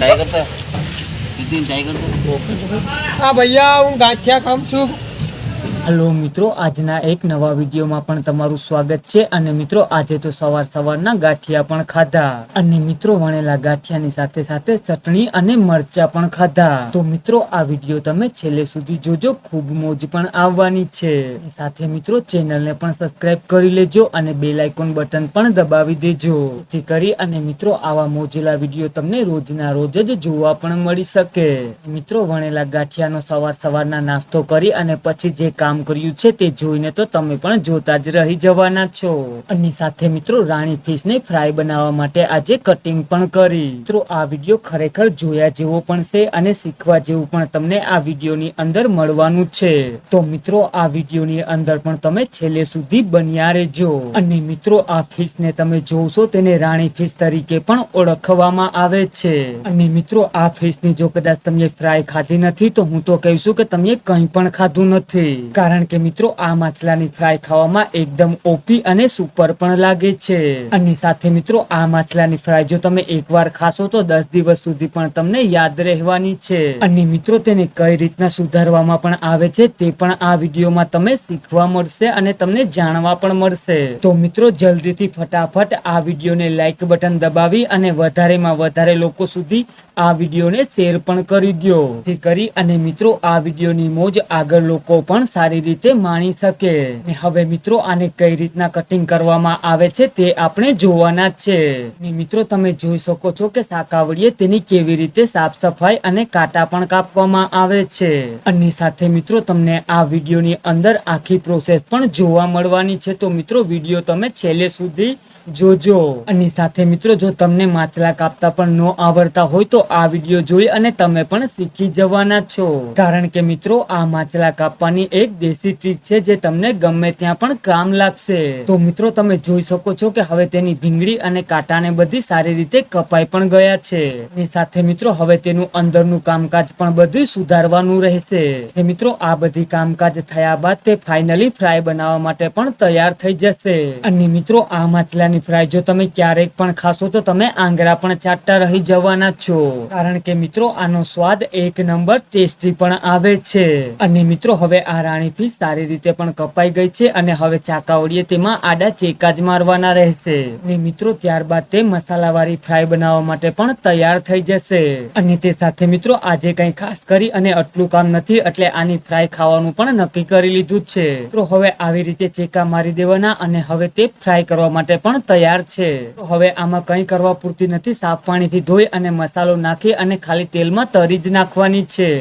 चाय करता चाय करता हाँ भैया हूँ गांठिया खाऊं છું। हेलो मित्रों, આજના એક નવા વિડીયોમાં પણ તમારું સ્વાગત છે। અને મિત્રો આજે તો સવારના ગાંઠિયા પણ ખાધા અને મિત્રો વણેલા ગાંઠિયાની સાથે સાથે ચટણી અને મરચા પણ ખાધા। તો મિત્રો આ વિડીયો તમે છેલ્લે સુધી જોજો, ખૂબ મોજ પણ આવવાની છે। સાથે મિત્રો ચેનલને પણ સબસ્ક્રાઇબ કરી લેજો અને બેલ આઇકોન બટન પણ દબાવી દેજો, જેથી કરી અને મિત્રો આવા મોજેલા વિડીયો તમને રોજના રોજ જ જોવા પણ મળી શકે। મિત્રો વણેલા ગાંઠિયાનો સવારના નાસ્તો કરી અને પછી જે કામ કર્યું છે તે જોઈને તો તમે પણ જોતા જ રહી જવાના છો। અને સાથે મિત્રો રાણી ફિશ ને ફ્રાય બનાવવા માટે આજે કટિંગ પણ કરી। મિત્રો આ વિડીયો ખરેખર જોયા જેવો પણ છે અને શીખવા જેવું પણ તમને આ વિડીયોની અંદર મળવાનું છે। તો મિત્રો આ વિડીયોની અંદર પણ તમે છેલ્લે સુધી બન્યા રહેજો। અને મિત્રો આ ફિશ ને તમે જોશો તેને રાણી ફિશ તરીકે પણ ઓળખવામાં આવે છે। અને મિત્રો આ ફિશ ની જો કદાચ તમે ફ્રાય ખાધી નથી તો હું તો કહીશું કે તમે કંઈ પણ ખાધું નથી, કારણ કે મિત્રો આ માછલાની ફ્રાય ખાવામાં એકદમ ઓપી અને સુપર પણ લાગે છે। અને સાથે મિત્રો આ માછલાની ફ્રાય જો તમે એકવાર ખાશો તો 10 દિવસ સુધી પણ તમને યાદ રહેવાની છે। અને મિત્રો તેને કઈ રીતના સુધારવામાં પણ આવે છે તે પણ આ વિડીયોમાં તમે શીખવા મળશે અને તમને જાણવા પણ મળશે। તો મિત્રો જલ્દીથી ફટાફટ આ વિડીયોને લાઈક બટન દબાવી અને વધારેમાં વધારે લોકો સુધી આ વિડીયોને શેર પણ કરી દો, જેથી કરી અને મિત્રો આ વિડીયોની મોજ આગળ લોકો પણ સારી રીતે માણી શકે। હવે મિત્રો આને કઈ રીતના કટિંગ કરવામાં આવે છે તે આપણે જોવાના છે। મિત્રો તમે જોઈ શકો છો કે સાકાવડીએ તેની કેવી રીતે સાફ સફાઈ અને કાંટા પણ કાપવામાં આવે છે। અને સાથે મિત્રો તમને આ વિડીયોની અંદર આખી પ્રોસેસ પણ જોવા મળવાની છે। તો મિત્રો વિડીયો તમે છેલ્લે સુધી જોજો। અને સાથે મિત્રો જો તમને માછલા કાપતા પણ ન આવડતા હોય તો આ વિડીયો જોઈ અને તમે પણ શીખી જવાના છો, કારણ કે મિત્રો આ માછલા કાપવાની એક દેશી ટ્રીક છે જે તમને ગમે ત્યાં પણ કામ લાગશે। તો મિત્રો તમે જોઈ શકો છો કે હવે તેની ભીંગડી અને કાંટાને બધી સારી રીતે કપાઈ પણ ગયા છે। અને સાથે મિત્રો હવે તેનું અંદરનું કામકાજ પણ બધું સુધારવાનું રહેશે। મિત્રો આ બધી કામકાજ થયા બાદ તે ફાઇનલી ફ્રાય બનાવવા માટે પણ તૈયાર થઈ જશે। અને મિત્રો આ માછલાની ફ્રાય જો તમે ક્યારેક પણ ખાશો તો તમે આંગળા પણ ચાટતા રહી જવાના છો, કારણ કે મિત્રો આનો સ્વાદ એક નંબર ટેસ્ટી પણ આવે છે। અને મિત્રો હવે આ રાણી ફિશ સારી રીતે પણ કપાઈ ગઈ છે અને હવે ચાકાવડીએ તેમાં આડા ચેકા જ મારવાના રહેશે। અને મિત્રો ત્યારબાદ તે મસાલા વાળી ફ્રાય બનાવવા માટે પણ તૈયાર થઈ જશે। અને તે સાથે મિત્રો આજે કઈ ખાસ કરી અને આટલું કામ નથી એટલે આની ફ્રાય ખાવાનું પણ નક્કી કરી લીધું છે। તો હવે આવી રીતે ચેકા મારી દેવાના અને હવે તે ફ્રાય કરવા માટે પણ તૈયાર છે। તો હવે આમાં કઈ કરવા પૂરતી નથી, સાફ પાણીથી ધોઈ અને મસાલો નાખી અને ખાલી તેલમાં તરી જ નાખવાની છે।